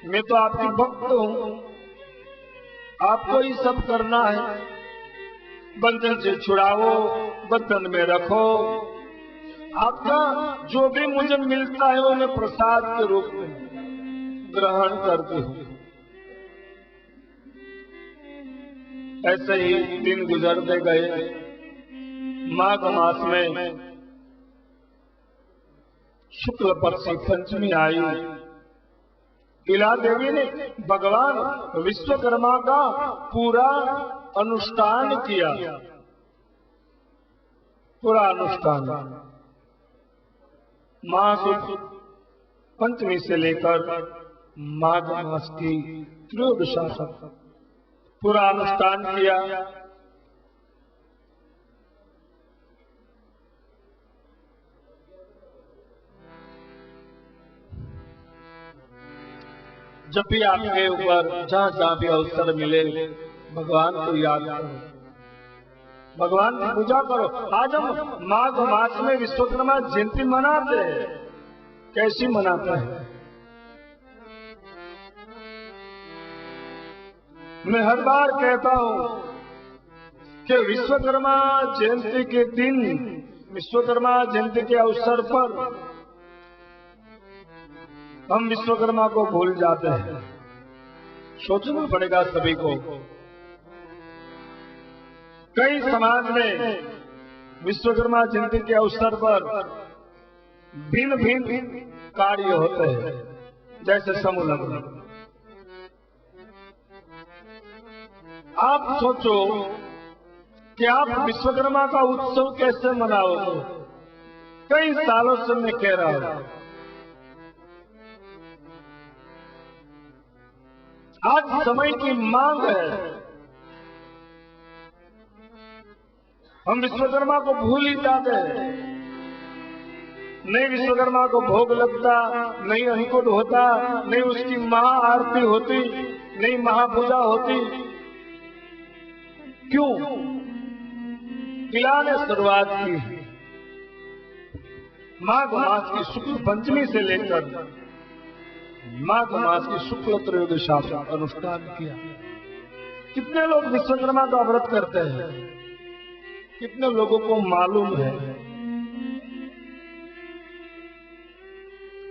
मैं तो आपकी भक्त हूं, आपको ही सब करना है। बंधन से छुड़ाओ, बंधन में रखो। आपका जो भी मुझे मिलता है वो मैं प्रसाद के रूप में ग्रहण करती हूं। ऐसे ही दिन गुजरते गए। माघ मास में शुक्ल पक्ष की पंचमी आई। इला देवी ने भगवान विश्वकर्मा का पूरा अनुष्ठान किया। पूरा अनुष्ठान माघ पंचमी से लेकर माघ मास की त्रयोदशा तक पूरा अनुष्ठान किया। जब भी आपके ऊपर जहां जहां भी अवसर मिले भगवान को याद करो, भगवान की पूजा करो। आज हम माघ मास में विश्वकर्मा जयंती मनाते हैं। कैसी मनाते हैं? मैं हर बार कहता हूं कि विश्वकर्मा जयंती के दिन, विश्वकर्मा जयंती के अवसर पर हम विश्वकर्मा को भूल जाते हैं। सोचना पड़ेगा सभी को। कई समाज में विश्वकर्मा जयंती के अवसर पर भिन्न भिन्न कार्य होते हैं, जैसे समूह लग्न। आप सोचो कि आप विश्वकर्मा का उत्सव कैसे मनाओगे? कई सालों से मैं कह रहा हूं। आज समय की मांग है। हम विश्वकर्मा को भूल ही जाते हैं। नहीं विश्वकर्मा को भोग लगता, नहीं अंकुट होता, नहीं उसकी महाआरती होती, नहीं महापूजा होती। क्यों? इला ने शुरुआत की। माघ मास की शुक्ल पंचमी से लेकर माघ मास की शुक्ल त्रयोदशा का अनुष्ठान किया। कितने लोग विश्वकर्मा का व्रत करते हैं? कितने लोगों को मालूम है?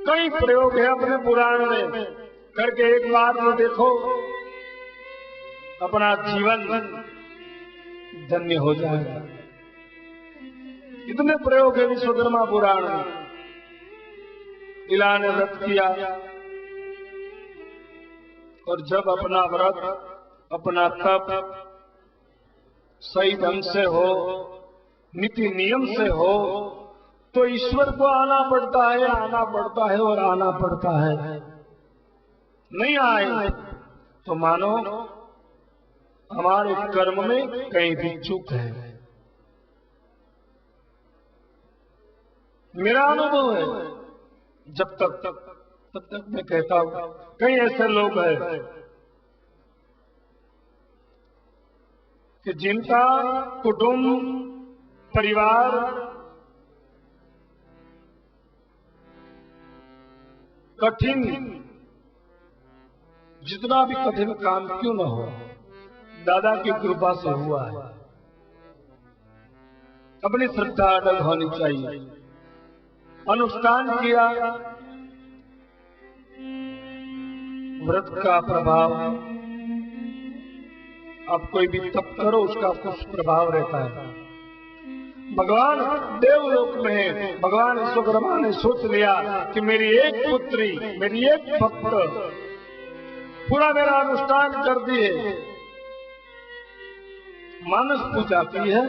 कई प्रयोग है अपने पुराण में, करके एक बार तो देखो, अपना जीवन धन्य हो जाएगा। इतने प्रयोग है विश्वकर्मा पुराण में। इला ने व्रत किया और जब अपना व्रत, अपना तप सही ढंग से हो, नीति नियम से हो, तो ईश्वर को आना पड़ता है, आना पड़ता है और आना पड़ता है। नहीं आए तो मानो हमारे कर्म में कहीं भी चूक है। मेरा अनुभव है, जब तक मैं कहता हूं, कई ऐसे लोग हैं कि जिनका कुटुंब, परिवार कठिन, जितना भी कठिन काम क्यों न हो, दादा की कृपा से हुआ है। अपनी श्रद्धा अटल होनी चाहिए। अनुष्ठान किया, व्रत का प्रभाव, आप कोई भी तप करो उसका कुछ प्रभाव रहता है। भगवान देवलोक में भगवान विश्वकर्मा ने सोच लिया कि मेरी एक पुत्री, मेरी एक भक्त पूरा मेरा अनुष्ठान कर दिए, मानस पूजा की है,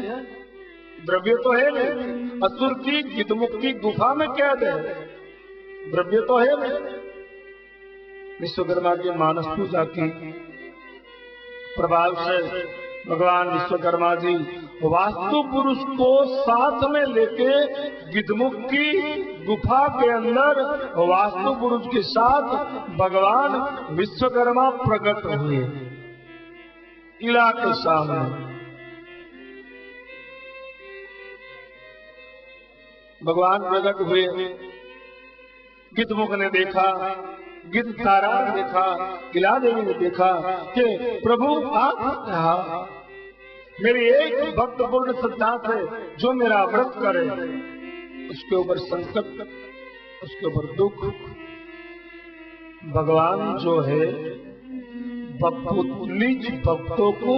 द्रव्य तो है नहीं, असुर की गिद्धमुख की गुफा में कैद है, द्रव्य तो है नहीं। विश्वकर्मा की मानस पूजा की प्रभाव से भगवान विश्वकर्मा जी वास्तु पुरुष को साथ में लेके गिद्धमुख की गुफा के अंदर वास्तु पुरुष के साथ भगवान विश्वकर्मा प्रकट हुए इला के सामने। भगवान प्रकट हुए, गिद्धमुख ने देखा गिरधारा ने देखा, इला देवी ने देखा कि प्रभु आप कहा मेरी एक भक्त पूर्ण श्रद्धा से जो मेरा व्रत करे उसके ऊपर संकट, उसके ऊपर दुख, भगवान जो है निज भक्तों को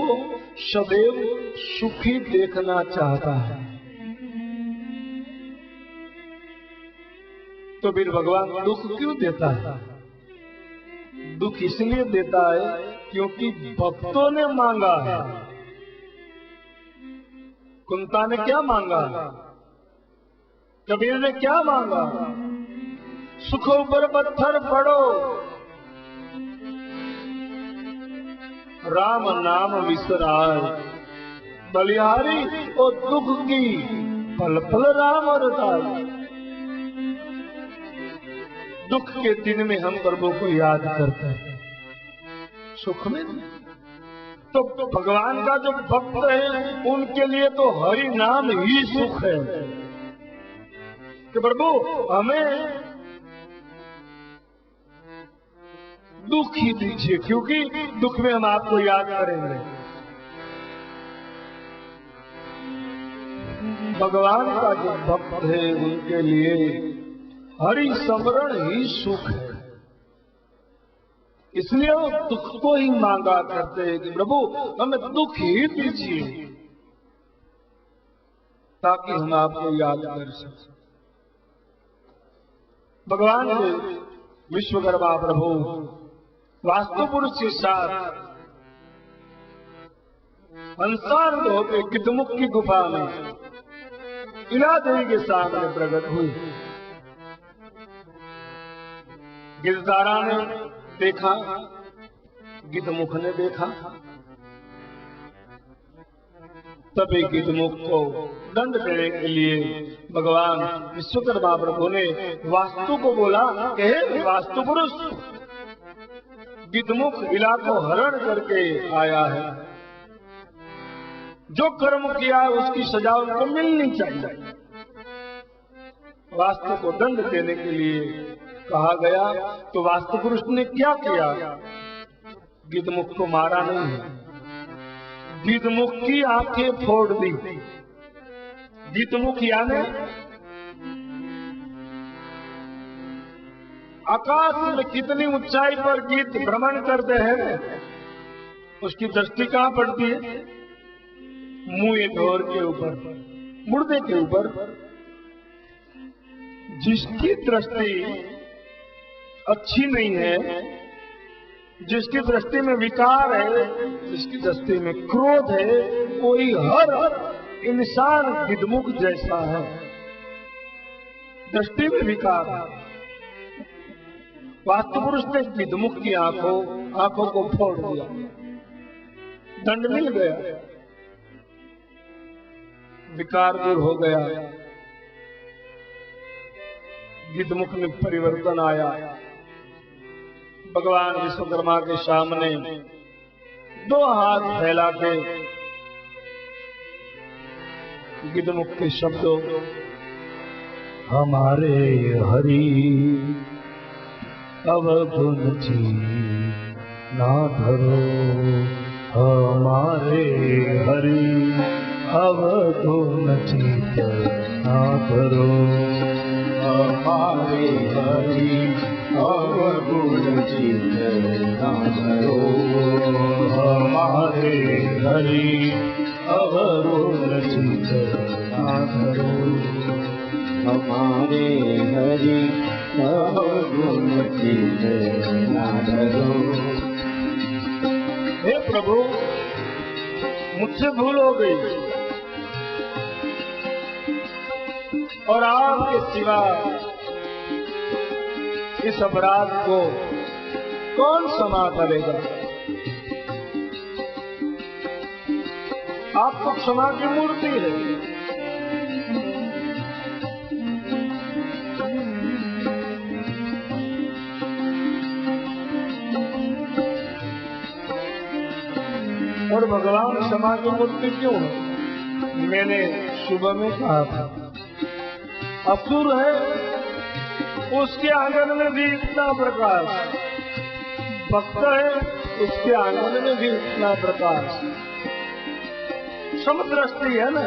सदैव सुखी देखना चाहता है। तो फिर भगवान दुख क्यों देता है? दुख इसलिए देता है क्योंकि भक्तों ने मांगा है। कुंता ने क्या मांगा? कबीर ने क्या मांगा? सुख ऊपर पत्थर पड़ो, राम नाम विसराय, बलिहारी और दुख की पल पल राम रताई। दुख के दिन में हम प्रभु को याद करते हैं, सुख में तो भगवान का जो भक्त है उनके लिए तो हरि नाम ही सुख है कि प्रभु हमें दुख ही दीजिए, क्योंकि दुख में हम आपको याद करेंगे। भगवान का जो भक्त है उनके लिए हरि स्मरण ही सुख है, इसलिए वो दुख को ही मांगा करते हैं कि प्रभु हमें दुख ही दीजिए ताकि हम आपको याद कर सकें। भगवान के विश्वकर्मा प्रभु वास्तु पुरुष के साथ अंसार होकर गिद्धमुख की गुफा में इला देवी के सामने प्रकट हुई। गिरधारा ने देखा, गिद्धमुख ने देखा, तभी गिद्धमुख को दंड देने के लिए भगवान विश्वकर्मा प्रभु ने वास्तु को बोला कि हे वास्तु पुरुष, गिद्धमुख इला को हरण करके आया है, जो कर्म किया है उसकी सजा उनको मिलनी चाहिए। वास्तु को दंड देने के लिए कहा गया तो वास्तु पुरुष ने क्या किया? गिद्धमुख को मारा नहीं, गिद्धमुख की आंखें फोड़ दी। गिद्धमुख यानी आकाश में कितनी ऊंचाई पर गीत भ्रमण करते हैं, उसकी दृष्टि कहां पड़ती है? मुंह ढोर के ऊपर, मुर्दे के ऊपर। जिसकी दृष्टि अच्छी नहीं है, जिसकी दृष्टि में विकार है, जिसकी दृष्टि में क्रोध है, कोई हर इंसान गिद्धमुख जैसा है, दृष्टि में विकार है। वास्तु पुरुष ने गिद्धमुख की आंखों को फोड़ दिया, दंड मिल गया, विकार दूर हो गया, गिद्धमुख में परिवर्तन आया। भगवान विश्वकर्मा के सामने दो हाथ फैला के गिद्धमुख के शब्दों हमारे हरि अवगुण जी ना धरो, हमारे हरि अवगुण जी ना धरो, हमारे हरि अवगुण जी ना धरो, हमारे हरि अवगुण जी ना धरो, हमारे हरि हे प्रभु, मुझसे भूल हो गई और आपके सिवा इस अपराध को कौन क्षमा करेगा? आप तो क्षमा की मूर्ति है। और भगवान क्षमा की मूर्ति क्यों है? मैंने सुबह में कहा था, असुर है उसके आंगन में भी इतना प्रकाश, भक्त है उसके आंगन में भी इतना प्रकाश। समदृष्टि है ना,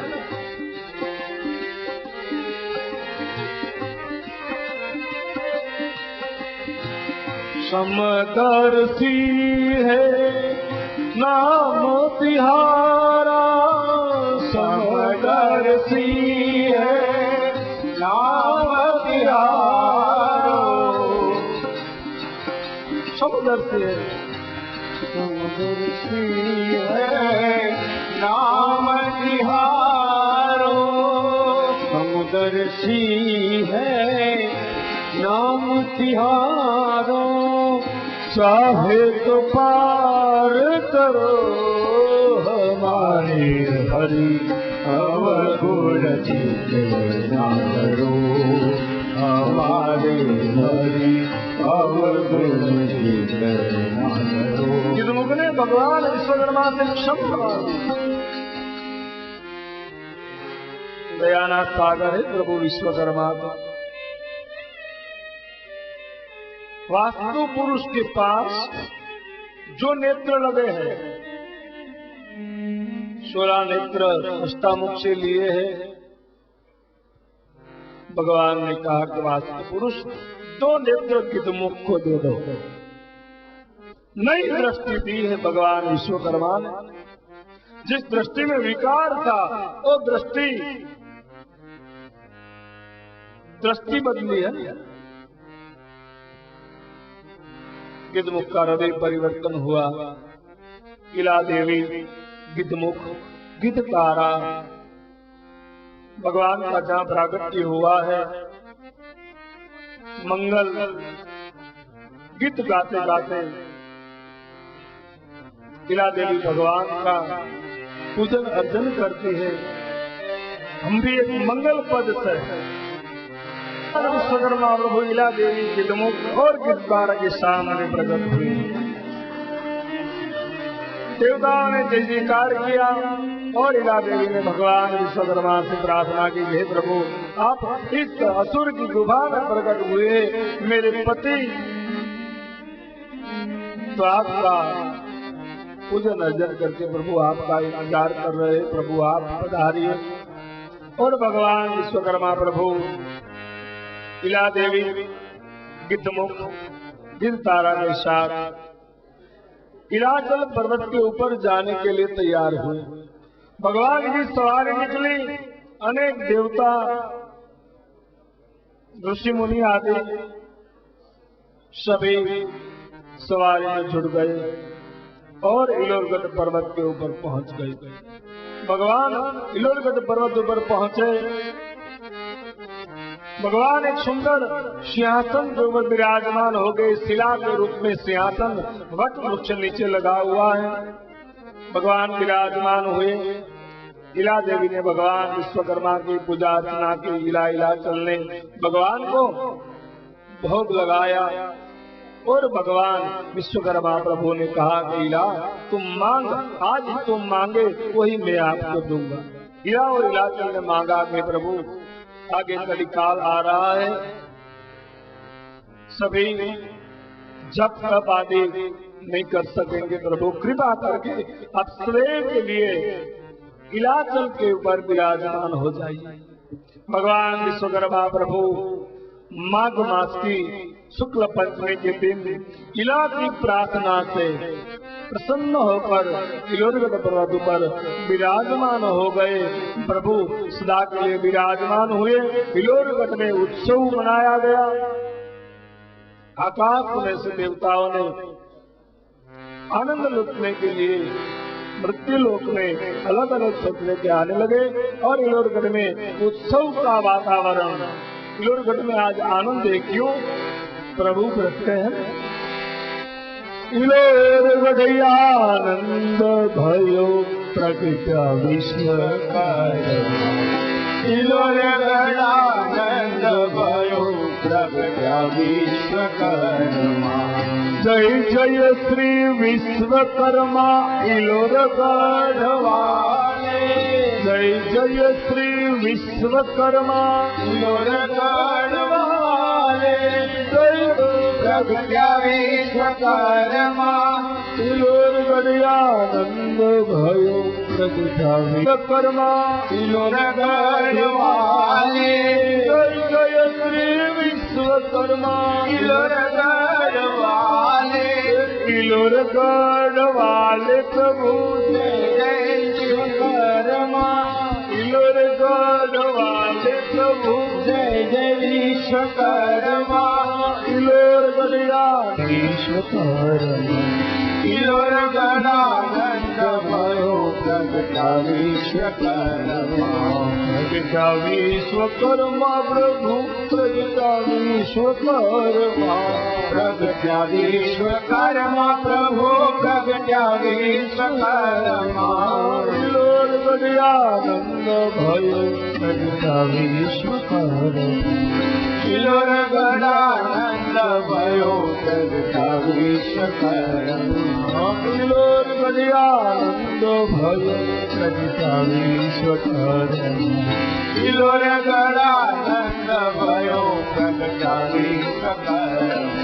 समदर्शी है नाम तिहारा, समदर्शी है नाम तिहारो, समदर्शी है, समदर्शी है नाम तिहारो, समदर्शी है नाम तिहारो, चाहे तो पार करो हमारे हरि अवगुण ना करो, हमारे हरि अवगुण ना करो। गिद्धमुख ने भगवान विश्वकर्मा से क्षमा, दयानाथ सागर है प्रभु विश्वकर्मा का। वास्तु पुरुष के पास जो नेत्र लगे हैं, 16 नेत्र अष्टामुख से लिए हैं। भगवान ने कहा कि वास्तु पुरुष 2 नेत्र गिद्धमुख को दे दो। नई दृष्टि दी है भगवान विश्वकर्मा ने। जिस दृष्टि में विकार था वो दृष्टि बदली है। गिद्धमुख का हृदय परिवर्तन हुआ। इला देवी, गिद्धमुख, गिद्धतारा भगवान का जहाँ प्रागट्य हुआ है, मंगल गीत गाते गाते इला देवी भगवान का पूजन अर्चन करती है। हम भी एक मंगल पद से विश्वकर्मा प्रभु इला देवी गिद्धमुख और गिद्धतारा के सामने प्रकट हुई। देवताओं ने जय जयकार किया और इला देवी ने भगवान विश्वकर्मा से प्रार्थना की, हे प्रभु आप इस असुर की गुफा में प्रकट हुए, मेरे पति तो आपका पूजन अर्चन करके प्रभु आपका इंतजार कर रहे, प्रभु आप पधारिए। और भगवान विश्वकर्मा प्रभु इला देवी गिद्धमुख गिद्धतारा के साथ इलाचल पर्वत के ऊपर जाने के लिए तैयार हुए। भगवान की सवारी निकली, अनेक देवता ऋषि मुनि आदि सभी सवारी में जुड़ गए और इलोरगढ़ पर्वत के ऊपर पहुंच गए। भगवान इलोरगढ़ पर्वत पर पहुंचे। भगवान एक सुंदर सिंहासन के ऊपर विराजमान हो गए। शिला के रूप में सिंहासन वट वृक्ष नीचे लगा हुआ है। भगवान विराजमान हुए। इला देवी ने भगवान विश्वकर्मा की पूजा अर्चना की। इला चलने भगवान को भोग लगाया और भगवान विश्वकर्मा प्रभु ने कहा कि इला तुम मांग, आज तुम मांगे वही मैं आपको दूंगा। इला और इलाचल ने मांगा कि प्रभु आगे कलिकाल आ रहा है, सभी जप तप आदि नहीं कर सकेंगे, प्रभु कृपा करके आप स्वयं के लिए इलाचल के ऊपर विराजमान हो जाइए। भगवान विश्वकर्मा प्रभु माघ मास की शुक्ल पंचमी के दिन इला की प्रार्थना से प्रसन्न होकर इलोरगढ़ पर्वत पर विराजमान हो गए। प्रभु सदा के लिए विराजमान हुए। इलोरगढ़ में उत्सव मनाया गया। आकाश में से देवताओं ने आनंद लुटने के लिए मृत्यु लोक में अलग अलग छत्र के आने लगे और इलोरगढ़ में उत्सव का वातावरण। इलोरगढ़ में आज आनंद है, क्यों? प्रभु कहते हैं इलोरगढ़ आनंद भयो प्रगटा विश्वकर्मा। इलोरगढ़ आनंद भयो प्रगटा विश्वकर्मा। जय जय श्री विश्वकर्मा इलोरगढ़ वाले। जय जय श्री विश्वकर्मा इलोरगढ़ वाले। प्रगट्या विश्वकर्मा तिलोर गड़ियानंद भयो प्रगटा विश्वकर्मा तिलोर गढ़वाले जय जय श्री विश्वकर्मा तिलोर गढ़वाले तिलोर गढ़वाले प्रभु जय जय विश्वकर्मा तिलोर गढ़वाले प्रभु जय जय विश्वकर्मा तिलोर गड़िया विश्वकर्मा तिलोर गणानंद भयो प्रगटा विश्वकर्मा प्रगटा विश्वकर्मा प्रभु प्रगटा विश्वकर्मा प्रगट्या विश्वकर्मा प्रभु प्रगट्या विश्वकर्मा तिलोर गड़ियानंद भयो प्रगटा विश्वकर्मा तिलोर गणानंद भयो प्रगटा विश्वकर्मा तिलोर गड़ियानंद भयो प्रगटा विश्वकर्मा तिलोर गणानंद भयो प्रगटा विश्वकर्मा